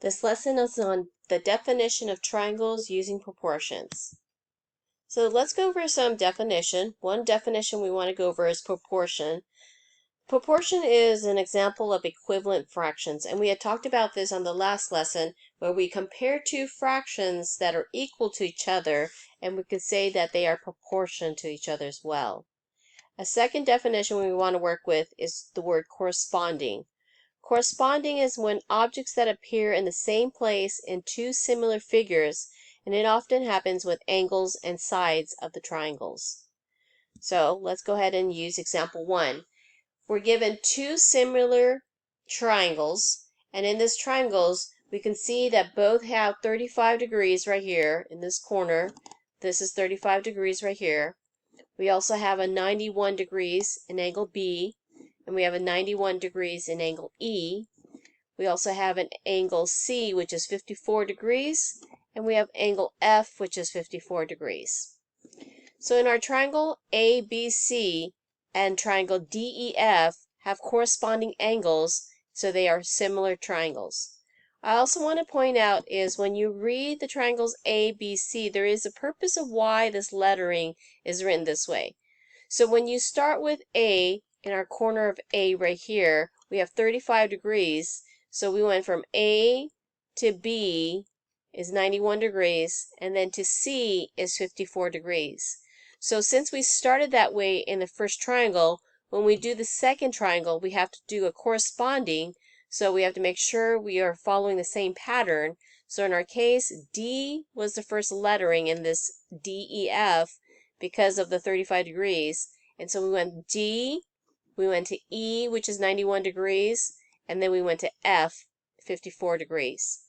This lesson is on the definition of triangles using proportions. So let's go over some definition. One definition we want to go over is proportion. Proportion is an example of equivalent fractions, and we had talked about this on the last lesson where we compare two fractions that are equal to each other, and we could say that they are proportional to each other as well. A second definition we want to work with is the word corresponding. Corresponding is when objects that appear in the same place in two similar figures, and it often happens with angles and sides of the triangles. So let's go ahead and use example 1. We're given two similar triangles, and in these triangles we can see that both have 35 degrees right here in this corner. This is 35 degrees right here. We also have a 91 degrees in angle B, and we have a 91 degrees in angle E. We also have an angle C, which is 54 degrees, and we have angle F, which is 54 degrees. So in our triangle ABC and triangle DEF have corresponding angles, so they are similar triangles. I also want to point out is when you read the triangles ABC, there is a purpose of why this lettering is written this way. So when you start with A, in our corner of A right here, we have 35 degrees. So we went from A to B is 91 degrees, and then to C is 54 degrees. So since we started that way in the first triangle, when we do the second triangle, we have to do a corresponding. So we have to make sure we are following the same pattern. So in our case, D was the first lettering in this DEF because of the 35 degrees. And so we went D, we went to E, which is 91 degrees, and then we went to F, 54 degrees.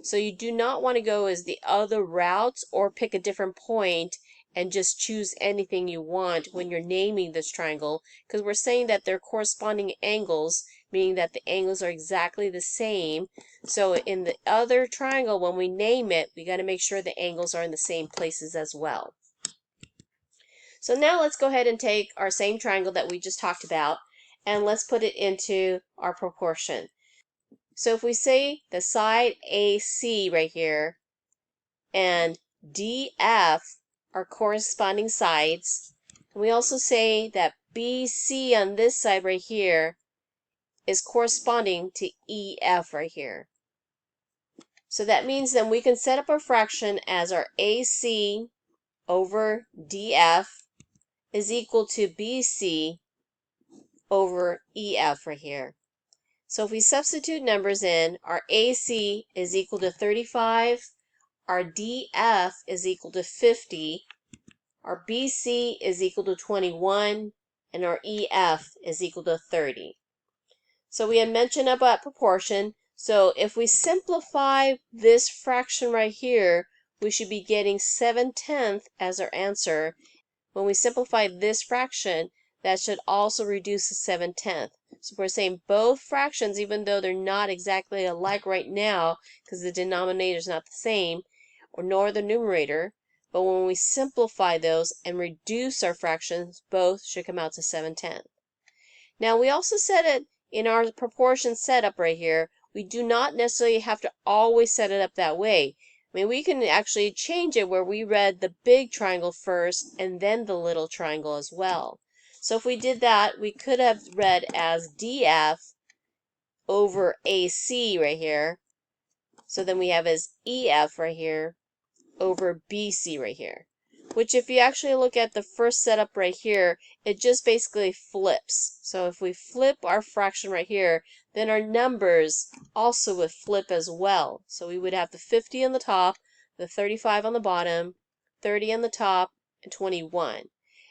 So you do not want to go as the other routes or pick a different point and just choose anything you want when you're naming this triangle, because we're saying that they're corresponding angles, meaning that the angles are exactly the same. So in the other triangle, when we name it, we got to make sure the angles are in the same places as well. So now let's go ahead and take our same triangle that we just talked about, and let's put it into our proportion. So if we say the side AC right here and DF are corresponding sides, and we also say that BC on this side right here is corresponding to EF right here. So that means then we can set up our fraction as our AC over DF is equal to BC over EF right here. So if we substitute numbers in, our AC is equal to 35, our DF is equal to 50, our BC is equal to 21, and our EF is equal to 30. So we had mentioned about proportion. So if we simplify this fraction right here, we should be getting 7/10 as our answer. When we simplify this fraction, that should also reduce to 7/10. So we're saying both fractions, even though they're not exactly alike right now, because the denominator is not the same, or nor the numerator, but when we simplify those and reduce our fractions, both should come out to 7/10. Now we also said it in our proportion setup right here, we do not necessarily have to always set it up that way. I mean, we can actually change it where we read the big triangle first and then the little triangle as well. So if we did that, we could have read as DF over AC right here. So then we have as EF right here over BC right here. Which if you actually look at the first setup right here, it just basically flips. So if we flip our fraction right here, then our numbers also would flip as well. So we would have the 50 on the top, the 35 on the bottom, 30 on the top, and 21.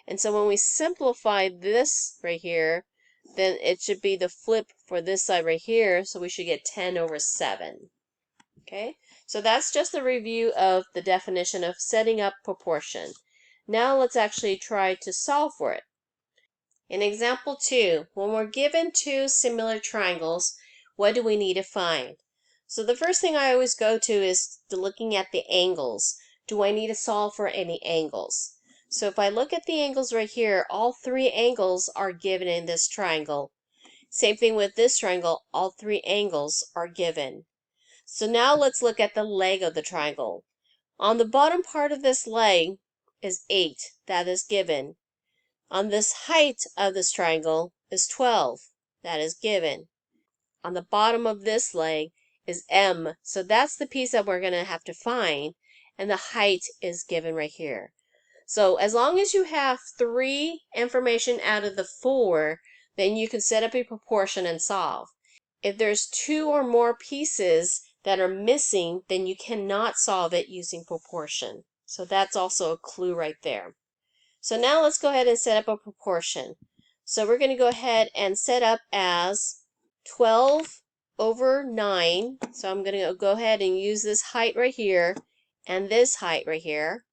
And so when we simplify this right here, then it should be the flip for this side right here, so we should get 10 over 7. Okay, so that's just a review of the definition of setting up proportion. Now let's actually try to solve for it. In example 2, when we're given two similar triangles, what do we need to find? So the first thing I always go to is looking at the angles. Do I need to solve for any angles? So if I look at the angles right here, all three angles are given in this triangle. Same thing with this triangle, all three angles are given. So now let's look at the leg of the triangle. On the bottom part of this leg is 8, that is given. On this height of this triangle is 12, that is given. On the bottom of this leg is M, so that's the piece that we're going to have to find, and the height is given right here. So as long as you have 3 information out of the 4, then you can set up a proportion and solve. If there's 2 or more pieces that are missing, then you cannot solve it using proportion. So that's also a clue right there. So now let's go ahead and set up a proportion. So we're going to go ahead and set up as 12 over 9. So I'm going to go ahead and use this height right here, and this height right here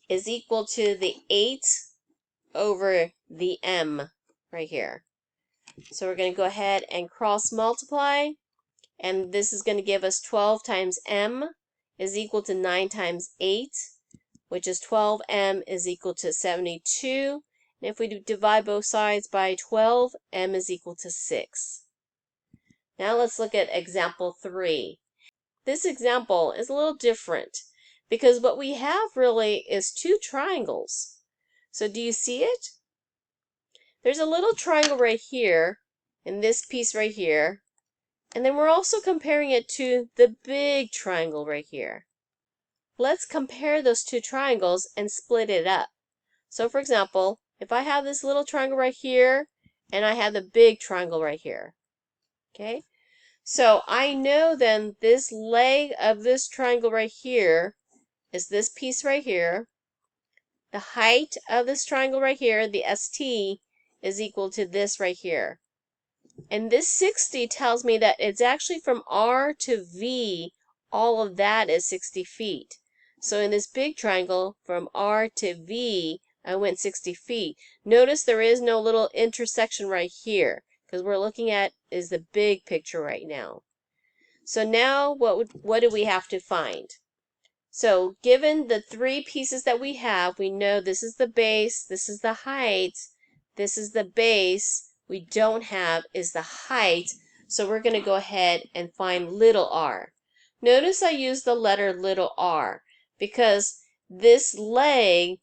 is equal to the 8 over the M right here. So we're going to go ahead and cross multiply, and this is going to give us 12 times M is equal to 9 times 8, which is 12M is equal to 72. And if we divide both sides by 12, M is equal to 6. Now let's look at example 3. This example is a little different because what we have really is 2 triangles. So do you see it? There's a little triangle right here and this piece right here. And then we're also comparing it to the big triangle right here. Let's compare those 2 triangles and split it up. So for example, if I have this little triangle right here and I have the big triangle right here. Okay? So I know then this leg of this triangle right here is this piece right here. The height of this triangle right here, the ST, is equal to this right here. And this 60 tells me that it's actually from R to V, all of that is 60 feet. So in this big triangle, from R to V, I went 60 feet. Notice there is no little intersection right here, because we're looking at is the big picture right now. So now what do we have to find? So given the 3 pieces that we have, we know this is the base, this is the height, this is the base. We don't have is the height, so we're going to go ahead and find little r. Notice I use the letter little r because this leg,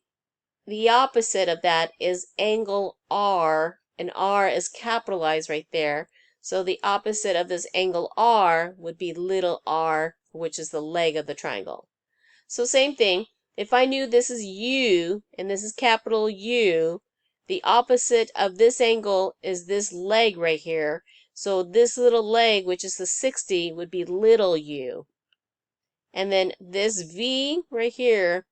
the opposite of that is angle R, and R is capitalized right there. So the opposite of this angle R would be little r, which is the leg of the triangle. So same thing, if I knew this is U and this is capital U, the opposite of this angle is this leg right here. So this little leg, which is the 60, would be little u. And then this V right here,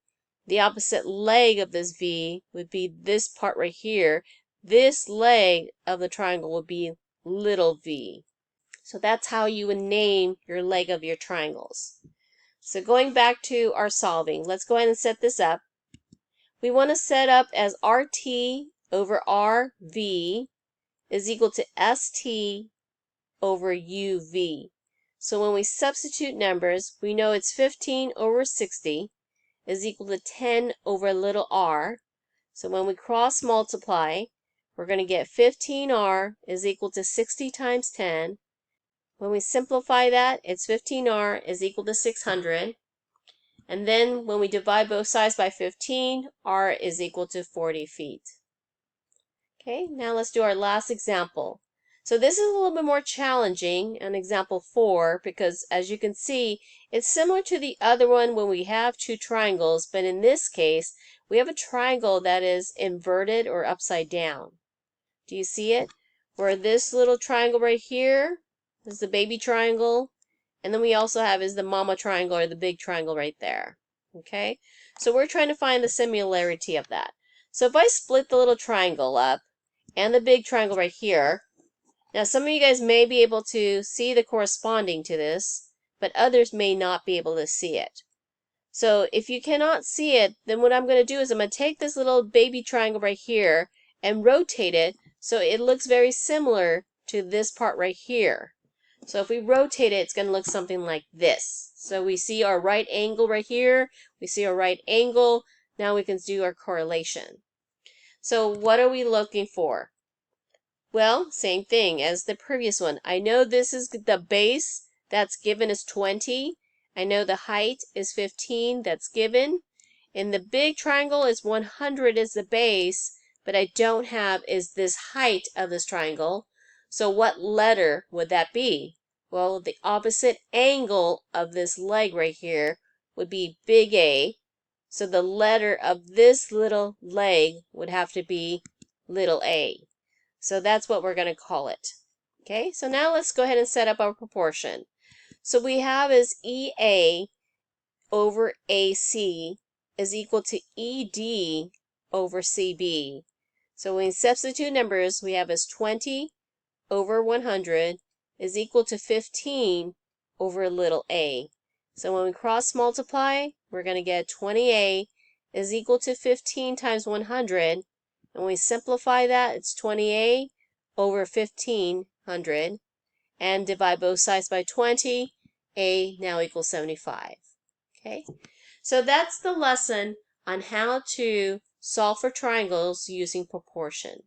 the opposite leg of this V would be this part right here. This leg of the triangle would be little v. So that's how you would name your leg of your triangles. So going back to our solving, let's go ahead and set this up. We want to set up as RT over RV is equal to ST over UV. So when we substitute numbers, we know it's 15 over 60 is equal to 10 over little r. So when we cross multiply, we're going to get 15r is equal to 60 times 10. When we simplify that, it's 15r is equal to 600. And then when we divide both sides by 15, r is equal to 40 feet. Okay, now let's do our last example. So this is a little bit more challenging, an example 4, because as you can see, it's similar to the other one when we have 2 triangles, but in this case, we have a triangle that is inverted or upside down. Do you see it? Where this little triangle right here is the baby triangle, and then we also have is the mama triangle or the big triangle right there. Okay, so we're trying to find the similarity of that. So if I split the little triangle up and the big triangle right here, now some of you guys may be able to see the corresponding to this, but others may not be able to see it. So if you cannot see it, then what I'm going to do is I'm going to take this little baby triangle right here and rotate it so it looks very similar to this part right here. So if we rotate it, it's going to look something like this. So we see our right angle right here. We see our right angle. Now we can do our correlation. So what are we looking for? Well, same thing as the previous one. I know this is the base that's given is 20. I know the height is 15, that's given. And the big triangle is 100 is the base, but I don't have is this height of this triangle. So what letter would that be? Well, the opposite angle of this leg right here would be big A. So the letter of this little leg would have to be little a. So that's what we're going to call it. Okay, so now let's go ahead and set up our proportion. So we have is EA over AC is equal to ED over CB. So when we substitute numbers, we have as 20 over 100 is equal to 15 over little a. So when we cross multiply, we're going to get 20a is equal to 15 times 100. And when we simplify that, it's 20a over 1500. And divide both sides by 20, a now equals 75. Okay, so that's the lesson on how to solve for triangles using proportion.